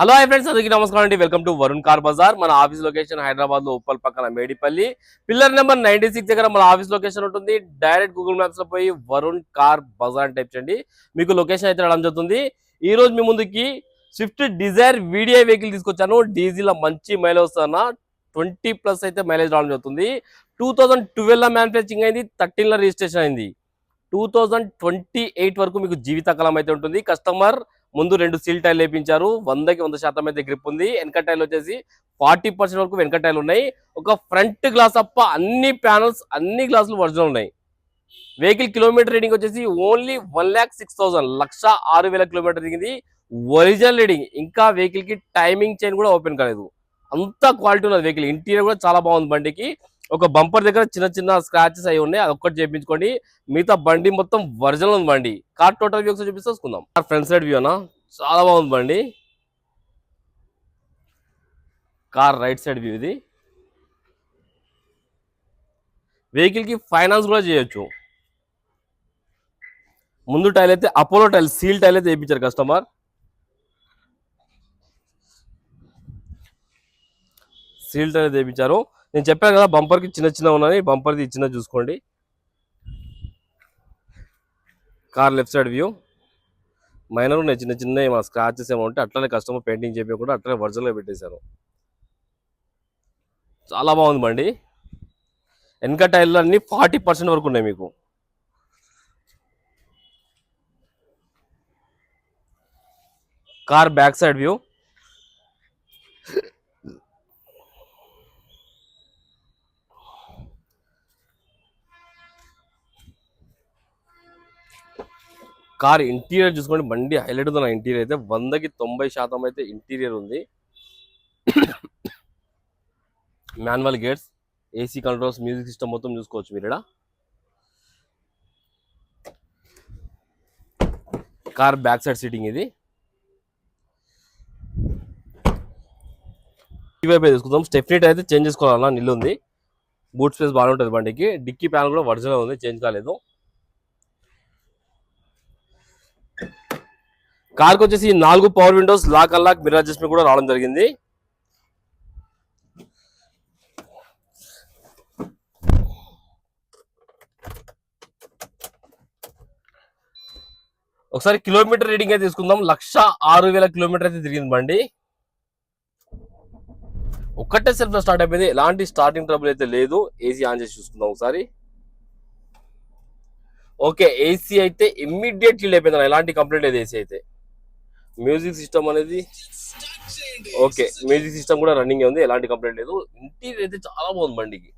Hello hi friends, అందరికీ నమస్కారం అండి. Welcome to Varun Car Bazaar. మన ఆఫీస్ లొకేషన్ హైదరాబాద్ లో ఉప్పల్ పక్కన మేడిపల్లి పిల్లర్ నెంబర్ 96 దగ్గర మన ఆఫీస్ లొకేషన్ ఉంటుంది. డైరెక్ట్ గూగుల్ మ్యాప్స్ లో పోయి వరుణ్ కార్ బజార్ అని టైప్ చేయండి, మీకు లొకేషన్ అయితే రావడం జరుగుతుంది. ఈ రోజు మీ ముందుకి స్విఫ్ట్ డిజైర్ వీడియో వెహికల్ తీసుకొచ్చాను. డీజిల్ మంచి మైలేజ్ వస్తున్నా 20+ అయితే మైలేజ్ రావడం జరుగుతుంది. 2012 లో మ్యానుఫ్యాక్చరింగ్ అయింది, 13 లో రిజిస్ట్రేషన్ అయింది. 2028 వరకు మీకు జీవితకాలం అయితే ఉంటుంది. కస్టమర్ ముందు 2 సీల్ టైర్లు వేయించారు. 100కి 100% అయితే గ్రిప్ ఉంది. వెనక టైర్లు వచ్చేసి 40% వరకు వెనక టైర్లు ఉన్నాయి. ఒక ఫ్రంట్ గ్లాస్ తప్ప అన్ని ప్యానల్స్ అన్ని గ్లాసులు ఒరిజినల్ ఉన్నాయి. వెహికల్ కిలోమీటర్ రీడింగ్ వచ్చేసి ఓన్లీ 1,06,000 1,06,000 కిలోమీటర్ దిగింది. Original reading. ఇంకా వెహికల్ కి టైమింగ్ చైన్ కూడా ఓపెన్ కాలేదు. అంత క్వాలిటీ ఉన్నది వెహికల్. ఇంటీరియర్ కూడా చాలా బాగుంది. బండికి ఒక బంపర్ దగ్గర చిన్న చిన్న స్క్రాచెస్ అయి ఉన్నాయి, అది ఒక్కటి చేయించుకోండి. మిగతా బండి మొత్తం ఒరిజినల్ ఉంది. బండి కార్ టోటల్ వ్యూ చూపిస్తే చూసుకుందాం. ఫ్రంట్ సైడ్ వ్యూ అన్న చాలా బాగుంది. బండి కార్ రైట్ సైడ్ వ్యూ. ఇది వెహికల్ కి ఫైనాన్స్ కూడా చేయొచ్చు. ముందు టైల్ అయితే అపోలో టైల్ సీల్ టైల్ అయితే వేయించారు కస్టమర్. సీల్ టైల్ అయితే వేయించారు. నేను చెప్పాను కదా బంపర్ కి చిన్న చిన్న ఉన్నాయి, బంపర్ ది చిన్న చూసుకోండి. Car left side view minor ఉన్నాయి, చిన్న చిన్న ఏమో స్క్రాచెస్ ఏమో ఉంటే అట్లనే కస్టమర్ పెయింటింగ్ చేయకుండా అట్లనే ఒరిజినల్గా పెట్టేశారు. చాలా బాగుంది బండి. వెనక టైర్లు అన్ని 40% వరకు ఉన్నాయి మీకు. Car back side view car interior చూసుకోండి. బండి హైలైట్ ఉంది. నా ఇంటీరియర్ అయితే 100కి 90% అయితే ఇంటీరియర్ ఉంది. Manual gates, AC controls, music system మొత్తం చూసుకోవచ్చు మీరు. కార్ బ్యాక్ సైడ్ సీటింగ్ ఇది. ఈ వైపు తీసుకుందాం. స్టెఫ్నీ అయితే చేంజ్ చేసుకోవాలన్నా, నిల్లు ఉంది. బూట్ స్పేస్ బాగుంటుంది బండికి. డిక్కీ ప్యాన్ కూడా ఒరిజినల్ ఉంది, చేంజ్ కాలేదు. కార్కి వచ్చేసి 4 power windows, lock unlock, mirror adjustment కూడా రావడం జరిగింది. ఒకసారి కిలోమీటర్ రీడింగ్ అయితే తీసుకుందాం. 106,000 కిలోమీటర్ అయితే తిరిగింది బండి. ఒక్కటే సెల్ఫ్ లో స్టార్ట్ అయిపోయింది, ఎలాంటి స్టార్టింగ్ ట్రబుల్ అయితే లేదు. ఏసీ ఆన్ చేసి చూసుకుందాం ఒకసారి. ఓకే, ఏసీ అయితే ఇమ్మీడియట్ క్లీన్ అయిపోయింది, ఎలాంటి కంప్లైంట్ లేదు ఏసీ అయితే. మ్యూజిక్ సిస్టమ్ అనేది ఓకే, మ్యూజిక్ సిస్టమ్ కూడా రన్నింగ్ ఉంది, ఎలాంటి కంప్లైంట్ లేదు. ఇంటీరియర్ అయితే చాలా బాగుంది బండికి.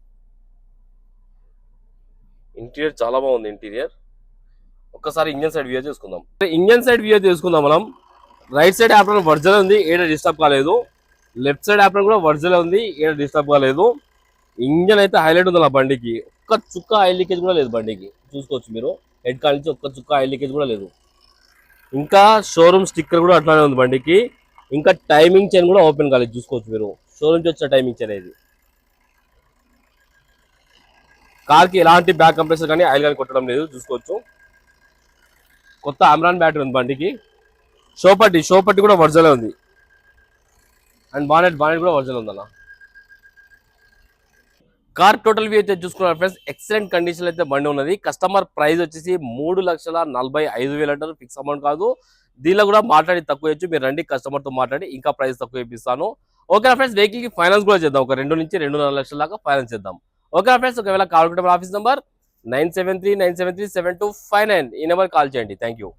ఇంటీరియర్ చాలా బాగుంది. ఇంటీరియర్ ఒక్కసారి ఇంజన్ సైడ్ వ్యూ చూసుకుందాం. ఇంజన్ సైడ్ వ్యూ చూసుకుందాం మనం. రైట్ సైడ్ యాప్రన్ ఒరిజినల్ ఉంది, ఏడ డిస్టర్బ్ కాలేదు. లెఫ్ట్ సైడ్ యాప్రన్ కూడా ఒరిజినల్ ఉంది, ఏడ డిస్టర్బ్ కాలేదు. ఇంజన్ అయితే హైలైట్ ఉంది నా బండికి. ఒక్క చుక్క ఆయిల్ లీకేజ్ కూడా లేదు బండికి, చూసుకోవచ్చు మీరు. హెడ్ కాల్ నుంచి ఒక్క చుక్క ఆయిల్ లీకేజ్ కూడా లేదు. ఇంకా షోరూమ్ స్టిక్కర్ కూడా అట్లానే ఉంది బండికి. ఇంకా టైమింగ్ చైన్ కూడా ఓపెన్ కాలేదు, చూసుకోవచ్చు మీరు. షోరూమ్ నుంచి వచ్చిన టైమింగ్ చైన్ ఇది. కార్కి ఎలాంటి బ్యాక్ కంప్రెసర్ కానీ ఆయిల్ కానీ కొట్టడం లేదు, చూసుకోవచ్చు. కొత్త అమ్రాన్ బ్యాటరీ ఉంది బండికి. షోపట్టి కూడా ఒరిజినల్ ఉంది. అండ్ బానెట్ కూడా ఒరిజినల్ ఉందన్న. కార్ టోటల్ వ్యూ అయితే చూసుకున్నారు ఫ్రెండ్స్, ఎక్సలెంట్ కండిషన్ అయితే బండి ఉన్నది. కస్టమర్ ప్రైస్ వచ్చేసి 3,45,000 అంటారు, ఫిక్స్ అమౌంట్ కాదు. దీనిలో కూడా మాట్లాడి తక్కువ చేయొచ్చు, మీరు రండి కస్టమర్ తో మాట్లాడి ఇంకా ప్రైస్ తక్కువ ఇప్పిస్తాను. ఓకే ఫ్రెండ్స్, వెహికల్ కి ఫైనాన్స్ కూడా చేద్దాం. ఒక 2 నుంచి 2.5 లక్షల దాకా ఫైనాన్స్ చేద్దాం. ఓకే ఫ్రెండ్స్, ఒకవేళ కాల్ ఆఫీస్ నెంబర్ 9739737259, ఈ నెంబర్ కాల్ చేయండి. Thank you.